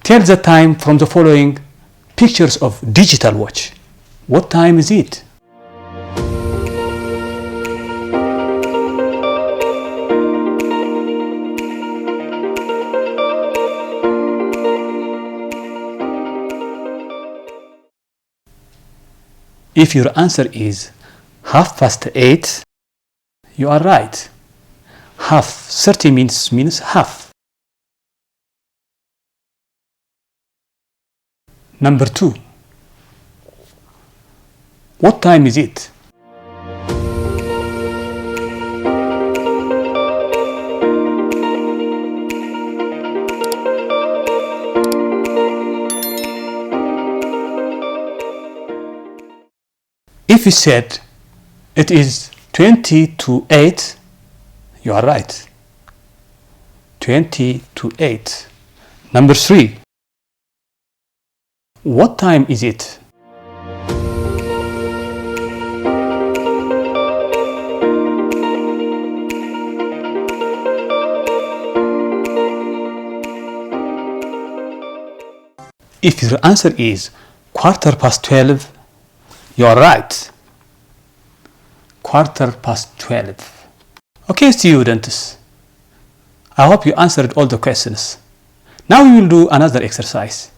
Tell the time from the following pictures of digital watch. What time is it? If your answer is 8:30, you are right. Half 30 minutes means half. Number 2. What time is it? If you said it is 20 to 8, you are right. 20 to 8. Number 3. What time is it? If your answer is 12:15, you are right. 12:15. Okay, students. I hope you answered all the questions. Now we will do another exercise.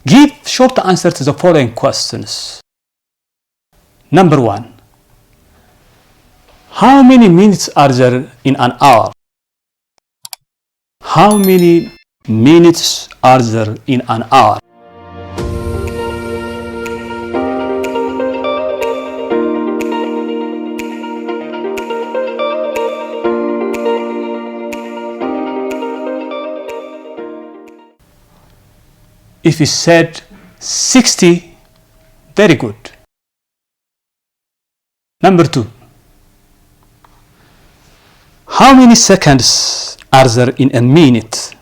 Give short answers to the following questions. Number 1. How many minutes are there in an hour? How many minutes are there in an hour? If you said 60, very good. Number 2. How many seconds are there in a minute?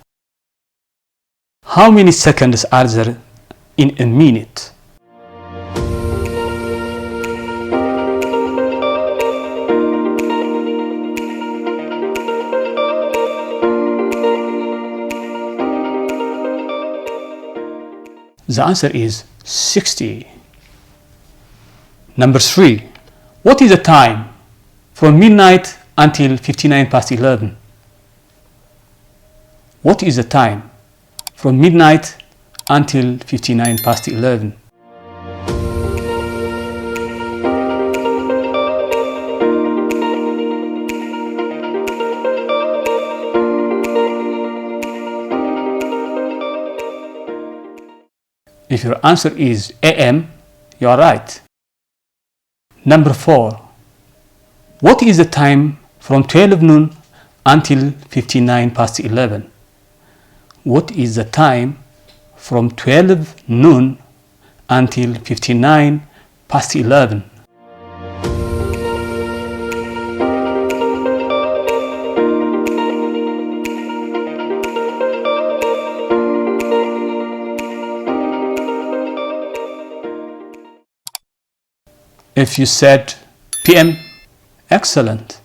How many seconds are there in a minute? The answer is 60. Number 3. What is the time from midnight until 11:59? What is the time from midnight until 11:59? If your answer is AM, you are right. Number 4. What is the time from 12 noon until 11:59? What is the time from 12 noon until 11:59? If you said PM, excellent.